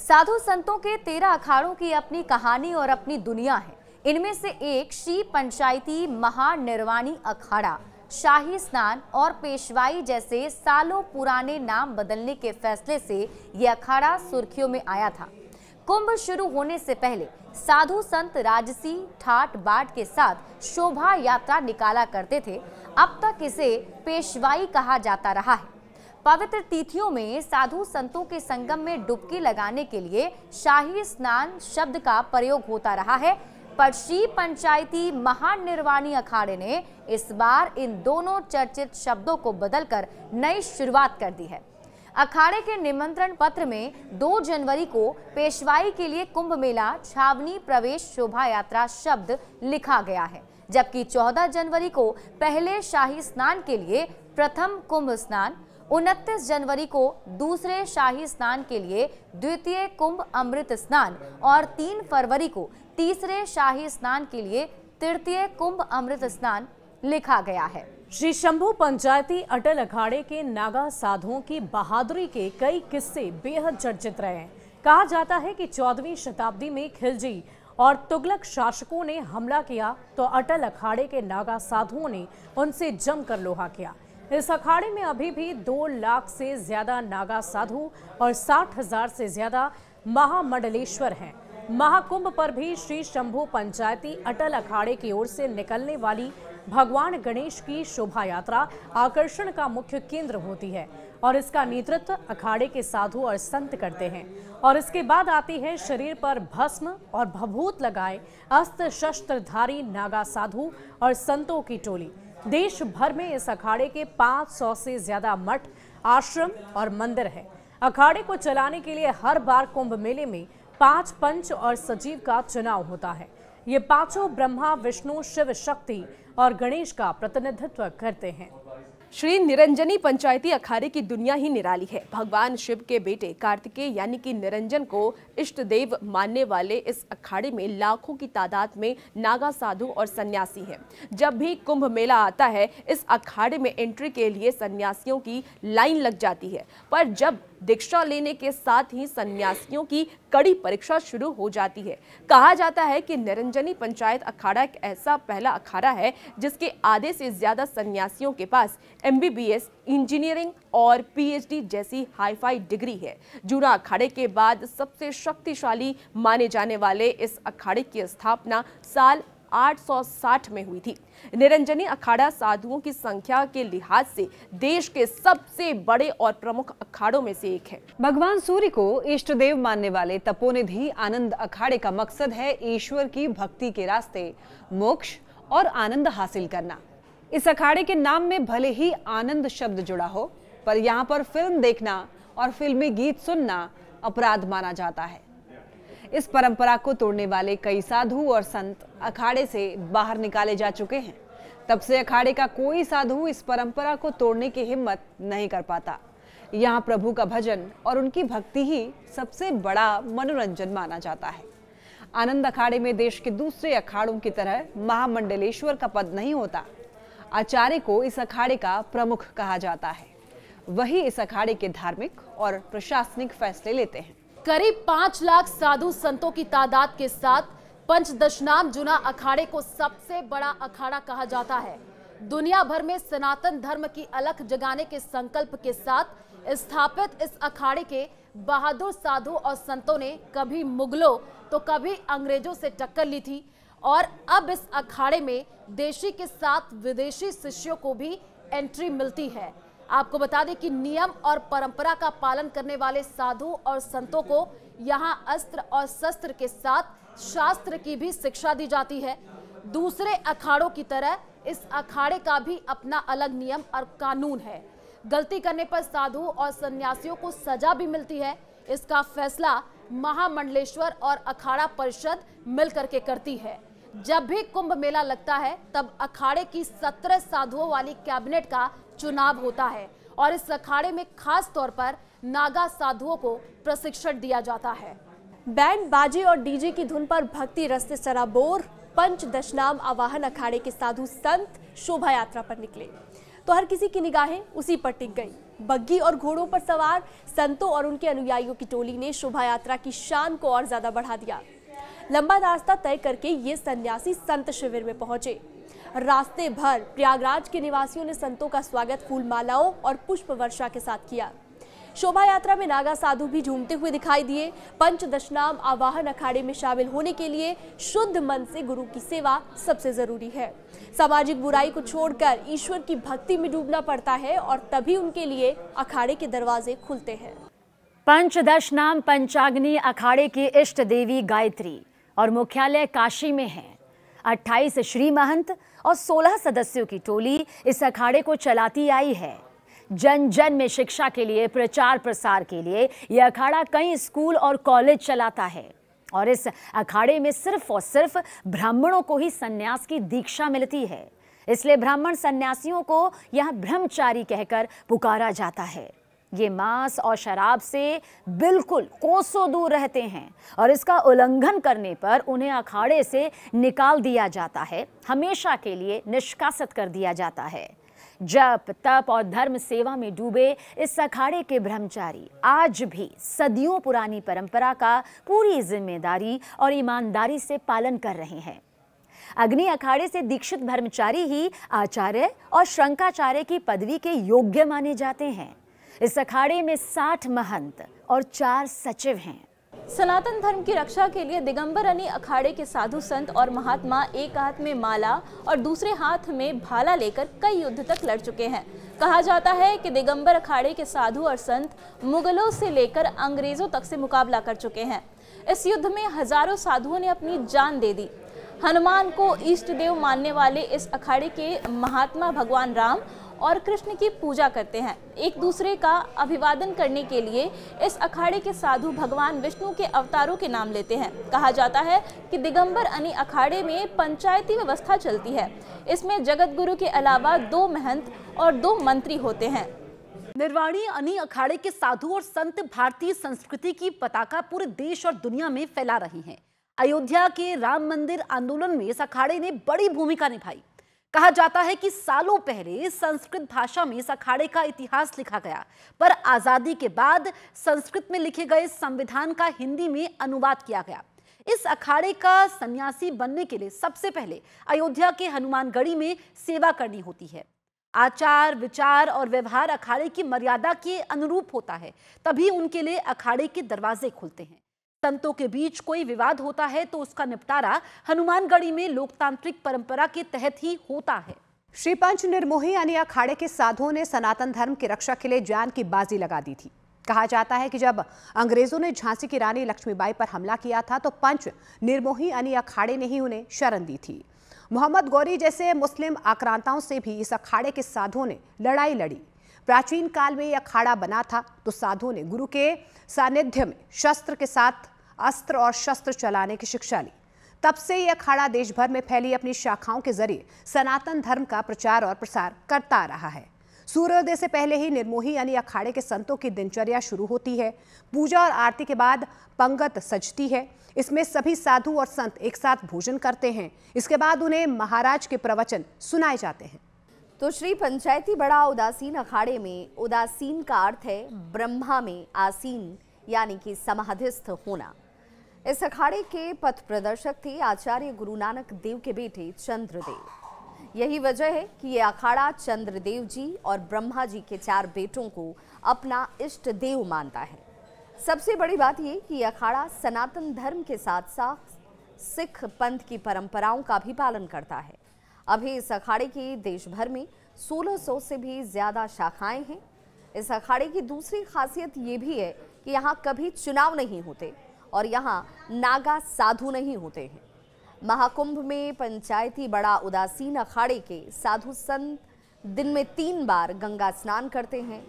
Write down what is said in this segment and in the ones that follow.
साधु संतों के 13 अखाड़ों की अपनी कहानी और अपनी दुनिया है। इनमें से एक श्री पंचायती महानिर्वाणी अखाड़ा शाही स्नान और पेशवाई जैसे सालों पुराने नाम बदलने के फैसले से ये अखाड़ा सुर्खियों में आया था। कुंभ शुरू होने से पहले साधु संत राजसी ठाट बाट के साथ शोभा यात्रा निकाला करते थे। अब तक इसे पेशवाई कहा जाता रहा है। पवित्र तिथियों में साधु संतों के संगम में डुबकी लगाने के लिए शाही स्नान शब्द का प्रयोग होता रहा है, पर श्री पंचायती महानिर्वाणी अखाड़े ने इस बार इन दोनों चर्चित शब्दों को बदलकर नई शुरुआत कर दी है। अखाड़े के निमंत्रण पत्र में 2 जनवरी को पेशवाई के लिए कुंभ मेला छावनी प्रवेश शोभा यात्रा शब्द लिखा गया है, जबकि 14 जनवरी को पहले शाही स्नान के लिए प्रथम कुंभ स्नान, 29 जनवरी को दूसरे शाही स्नान के लिए द्वितीय कुंभ अमृत स्नान और 3 फरवरी को तीसरे शाही स्नान के लिए तृतीय कुंभ अमृत स्नान लिखा गया है। श्री शंभू पंचायती अटल अखाड़े के नागा साधुओं की बहादुरी के कई किस्से बेहद चर्चित रहे हैं। कहा जाता है कि 14वीं शताब्दी में खिलजी और तुगलक शासकों ने हमला किया तो अटल अखाड़े के नागा साधुओं ने उनसे जमकर लोहा किया। इस अखाड़े में अभी भी 2 लाख से ज्यादा नागा साधु और 60,000 से ज्यादा महामंडलेश्वर हैं। महाकुंभ पर भी श्री शंभू पंचायती अटल अखाड़े की ओर से निकलने वाली भगवान गणेश की शोभा यात्रा आकर्षण का मुख्य केंद्र होती है और इसका नेतृत्व अखाड़े के साधु और संत करते हैं। और इसके बाद आती है शरीर पर भस्म और भभूत लगाए अस्त्र शस्त्रधारी नागा साधु और संतों की टोली। देश भर में इस अखाड़े के 500 से ज्यादा मठ, आश्रम और मंदिर है। अखाड़े को चलाने के लिए हर बार कुंभ मेले में 5 पंच और सचिव का चुनाव होता है। ये पांचों ब्रह्मा, विष्णु, शिव, शक्ति और गणेश का प्रतिनिधित्व करते हैं। श्री निरंजनी पंचायती अखाड़े की दुनिया ही निराली है। भगवान शिव के बेटे कार्तिकेय यानी कि निरंजन को इष्ट देव मानने वाले इस अखाड़े में लाखों की तादाद में नागा साधु और सन्यासी हैं। जब भी कुंभ मेला आता है, इस अखाड़े में एंट्री के लिए सन्यासियों की लाइन लग जाती है, पर जब दीक्षा लेने के साथ ही सन्यासियों की कड़ी परीक्षा शुरू हो जाती है। कहा जाता है कि निरंजनी पंचायत अखाड़ा एक ऐसा पहला अखाड़ा है जिसके आधे से ज्यादा सन्यासियों के पास MBBS, इंजीनियरिंग और PhD जैसी हाईफाई डिग्री है। जूना अखाड़े के बाद सबसे शक्तिशाली माने जाने वाले इस अखाड़े की स्थापना साल 860 में हुई थी। निरंजनी अखाड़ा साधुओं की संख्या के लिहाज से देश के सबसे बड़े और प्रमुख अखाड़ों में से एक है। भगवान सूर्य को इष्ट देव मानने वाले तपोनिधि आनंद अखाड़े का मकसद है ईश्वर की भक्ति के रास्ते मोक्ष और आनंद हासिल करना। इस अखाड़े के नाम में भले ही आनंद शब्द जुड़ा हो, पर यहाँ पर फिल्म देखना और फिल्मी गीत सुनना अपराध माना जाता है। इस परंपरा को तोड़ने वाले कई साधु और संत अखाड़े से बाहर निकाले जा चुके हैं। तब से अखाड़े का कोई साधु इस परंपरा को तोड़ने की हिम्मत नहीं कर पाता। यहाँ प्रभु का भजन और उनकी भक्ति ही सबसे बड़ा मनोरंजन माना जाता है। आनंद अखाड़े में देश के दूसरे अखाड़ों की तरह महामंडलेश्वर का पद नहीं होता। आचार्य को इस अखाड़े का प्रमुख कहा जाता है। वही इस अखाड़े के धार्मिक और प्रशासनिक फैसले लेते हैं। करीब 5 लाख साधु संतों की तादाद के साथ पंचदशनाम जूना अखाड़े को सबसे बड़ा अखाड़ा कहा जाता है। दुनिया भर में सनातन धर्म की अलख जगाने के संकल्प के साथ स्थापित इस अखाड़े के बहादुर साधु और संतों ने कभी मुगलों तो कभी अंग्रेजों से टक्कर ली थी और अब इस अखाड़े में देशी के साथ विदेशी शिष्यों को भी एंट्री मिलती है। आपको बता दें कि नियम और परंपरा का पालन करने वाले साधु और संतों को यहाँ अस्त्र और शस्त्र के साथ शास्त्र की भी शिक्षा दी जाती है। दूसरे अखाड़ों की तरह इस अखाड़े का भी अपना अलग नियम और कानून है। गलती करने पर साधु और सन्यासियों को सजा भी मिलती है। इसका फैसला महामंडलेश्वर और अखाड़ा परिषद मिलकर के करती है। जब भी कुंभ मेला लगता है तब अखाड़े की 17 साधुओं वाली कैबिनेट का चुनाव होता है और इस अखाड़े में खास तौर पर नागा साधुओं को प्रशिक्षण दिया जाता है। बैंड बाजे और डीजे की धुन पर भक्ति रस से सराबोर पंचदशनाम आवाहन अखाड़े के साधु संत शोभा यात्रा पर निकले तो हर किसी की निगाहें उसी पर टिक गई। बग्घी और घोड़ों पर सवार संतों और उनके अनुयायियों की टोली ने शोभा यात्रा की शान को और ज्यादा बढ़ा दिया। लंबा रास्ता तय करके ये सन्यासी संत शिविर में पहुंचे। रास्ते भर प्रयागराज के निवासियों ने संतों का स्वागत फूल मालाओं और पुष्प वर्षा के साथ किया। शोभा यात्रा में नागा साधु भी झूमते हुए दिखाई दिए। पंचदशनाम आवाहन अखाड़े में शामिल होने के लिए शुद्ध मन से गुरु की सेवा सबसे जरूरी है। सामाजिक बुराई को छोड़कर ईश्वर की भक्ति में डूबना पड़ता है और तभी उनके लिए अखाड़े के दरवाजे खुलते हैं। पंचदशनाम पंचाग्नि अखाड़े की इष्ट देवी गायत्री और मुख्यालय काशी में है। 28 श्री महंत और 16 सदस्यों की टोली इस अखाड़े को चलाती आई है। जन जन में शिक्षा के लिए, प्रचार प्रसार के लिए यह अखाड़ा कई स्कूल और कॉलेज चलाता है और इस अखाड़े में सिर्फ और सिर्फ ब्राह्मणों को ही सन्यास की दीक्षा मिलती है। इसलिए ब्राह्मण सन्यासियों को यहाँ ब्रह्मचारी कहकर पुकारा जाता है। ये मांस और शराब से बिल्कुल कोसों दूर रहते हैं और इसका उल्लंघन करने पर उन्हें अखाड़े से निकाल दिया जाता है, हमेशा के लिए निष्कासित कर दिया जाता है। जप तप और धर्म सेवा में डूबे इस अखाड़े के ब्रह्मचारी आज भी सदियों पुरानी परंपरा का पूरी जिम्मेदारी और ईमानदारी से पालन कर रहे हैं। अग्नि अखाड़े से दीक्षित ब्रह्मचारी ही आचार्य और शंकाचार्य की पदवी के योग्य माने जाते हैं। इस अखाड़े में 60 महंत और 4 सचिव हैं। सनातन धर्म की रक्षा के लिए दिगंबर यानी अखाड़े के साधु संत और महात्मा एक हाथ में माला और दूसरे हाथ में भाला लेकर कई युद्ध तक लड़ चुके हैं। कहा जाता है कि दिगंबर अखाड़े के साधु और संत मुगलों से लेकर अंग्रेजों तक से मुकाबला कर चुके हैं। इस युद्ध में हजारों साधुओं ने अपनी जान दे दी। हनुमान को इष्ट देव मानने वाले इस अखाड़े के महात्मा भगवान राम और कृष्ण की पूजा करते हैं। एक दूसरे का अभिवादन करने के लिए इस अखाड़े के साधु भगवान विष्णु के अवतारों के नाम लेते हैं। कहा जाता है कि दिगंबर यानी अखाड़े में पंचायती व्यवस्था चलती है। इसमें जगत गुरु के अलावा 2 महंत और 2 मंत्री होते हैं। निर्वाणी यानी अखाड़े के साधु और संत भारतीय संस्कृति की पताका पूरे देश और दुनिया में फैला रही हैं। अयोध्या के राम मंदिर आंदोलन में इस अखाड़े ने बड़ी भूमिका निभाई। कहा जाता है कि सालों पहले संस्कृत भाषा में इस अखाड़े का इतिहास लिखा गया, पर आजादी के बाद संस्कृत में लिखे गए संविधान का हिंदी में अनुवाद किया गया। इस अखाड़े का सन्यासी बनने के लिए सबसे पहले अयोध्या के हनुमानगढ़ी में सेवा करनी होती है। आचार विचार और व्यवहार अखाड़े की मर्यादा के अनुरूप होता है, तभी उनके लिए अखाड़े के दरवाजे खुलते हैं। संतों के बीच कोई विवाद होता है तो उसका निपटारा हनुमानगढ़ी में लोकतांत्रिक परंपरा के तहत ही होता है। श्री पंच निर्मोही यानी अखाड़े के साधुओं ने सनातन धर्म की रक्षा के लिए जान की बाजी लगा दी थी। कहा जाता है कि जब अंग्रेजों ने झांसी की रानी लक्ष्मीबाई पर हमला किया था तो पंच निर्मोही यानी अखाड़े ने ही उन्हें शरण दी थी। मोहम्मद गौरी जैसे मुस्लिम आक्रांताओं से भी इस अखाड़े के साधुओं ने लड़ाई लड़ी। प्राचीन काल में यह अखाड़ा बना था तो साधुओं ने गुरु के सानिध्य में शस्त्र के साथ अस्त्र और शस्त्र चलाने की शिक्षा ली। तब से यह अखाड़ा देश भर में फैली अपनी शाखाओं के जरिए सनातन धर्म का प्रचार और प्रसार करता रहा है। सूर्योदय से पहले ही निर्मोही यानी अखाड़े के संतों की दिनचर्या शुरू होती है। पूजा और आरती के बाद पंगत सजती है। इसमें सभी साधु और संत एक साथ भोजन करते हैं। इसके बाद उन्हें महाराज के प्रवचन सुनाए जाते हैं। तो श्री पंचायती बड़ा उदासीन अखाड़े में उदासीन का अर्थ है ब्रह्मा में आसीन यानी कि समाधिस्थ होना। इस अखाड़े के पथ प्रदर्शक थे आचार्य गुरु नानक देव के बेटे चंद्रदेव। यही वजह है कि यह अखाड़ा चंद्रदेव जी और ब्रह्मा जी के 4 बेटों को अपना इष्ट देव मानता है। सबसे बड़ी बात यह कि यह अखाड़ा सनातन धर्म के साथ साथ सिख पंथ की परंपराओं का भी पालन करता है। अभी इस अखाड़े की देश भर में 1600 से भी ज्यादा शाखाएं हैं। इस अखाड़े की दूसरी खासियत ये भी है कि यहाँ कभी चुनाव नहीं होते और यहाँ नागा साधु नहीं होते हैं। महाकुंभ में पंचायती बड़ा उदासीन अखाड़े के साधु संत दिन में 3 बार गंगा स्नान करते हैं,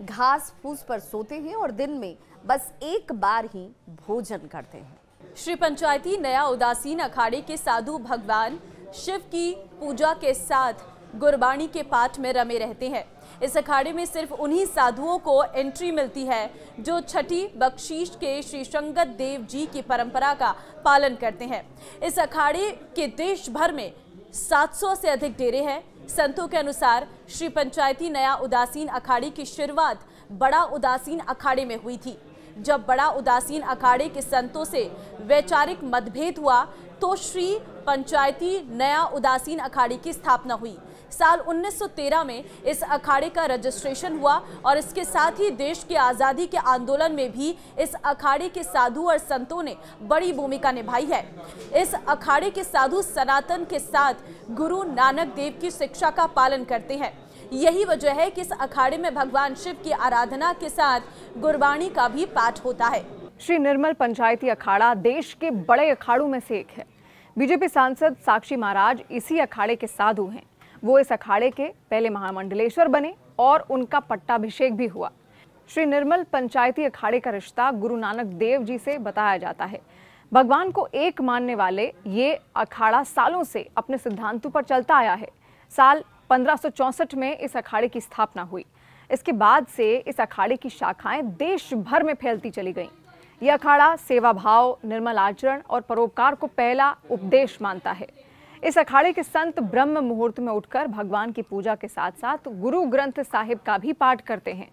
घास फूस पर सोते हैं और दिन में बस 1 बार ही भोजन करते हैं। श्री पंचायती नया उदासीन अखाड़े के साधु भगवान शिव की पूजा के साथ गुरबाणी के पाठ में रमे रहते हैं। इस अखाड़े में सिर्फ उन्हीं साधुओं को एंट्री मिलती है जो छठी बख्शीश के श्री शंकर देव जी की परंपरा का पालन करते हैं। इस अखाड़े के देश भर में 700 से अधिक डेरे हैं। संतों के अनुसार श्री पंचायती नया उदासीन अखाड़े की शुरुआत बड़ा उदासीन अखाड़े में हुई थी। जब बड़ा उदासीन अखाड़े के संतों से वैचारिक मतभेद हुआ तो श्री पंचायती नया उदासीन अखाड़े की स्थापना हुई। साल 1913 में इस अखाड़े का रजिस्ट्रेशन हुआ और इसके साथ ही देश की आज़ादी के आंदोलन में भी इस अखाड़े के साधु और संतों ने बड़ी भूमिका निभाई है। इस अखाड़े के साधु सनातन के साथ गुरु नानक देव की शिक्षा का पालन करते हैं। यही वजह है कि इस अखाड़े में भगवान शिव की आराधना के साथ गुरबाणी का भी पाठ होता है। श्री निर्मल पंचायती अखाड़ा देश के बड़े अखाड़ों में से एक है। बीजेपी सांसद साक्षी महाराज इसी अखाड़े के साधु हैं। वो इस अखाड़े के पहले महामंडलेश्वर बने और उनका पट्टाभिषेक भी हुआ। श्री निर्मल पंचायती अखाड़े का रिश्ता गुरु नानक देव जी से बताया जाता है। भगवान को एक मानने वाले ये अखाड़ा सालों से अपने सिद्धांतों पर चलता आया है। साल 1564 में इस अखाड़े की स्थापना हुई। इसके बाद से इस अखाड़े की शाखाएं देश भर में फैलती चली गईं। यह अखाड़ा सेवा भाव, निर्मल आचरण और परोपकार को पहला उपदेश मानता है। इस अखाड़े के संत ब्रह्म मुहूर्त में उठकर भगवान की पूजा के साथ साथ गुरु ग्रंथ साहिब का भी पाठ करते हैं।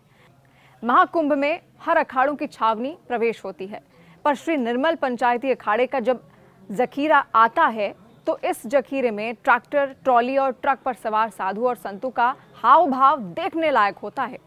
महाकुंभ में हर अखाड़ों की छावनी प्रवेश होती है, पर श्री निर्मल पंचायती अखाड़े का जब जखीरा आता है तो इस जखीरे में ट्रैक्टर, ट्रॉली और ट्रक पर सवार साधु और संतों का हाव भाव देखने लायक होता है।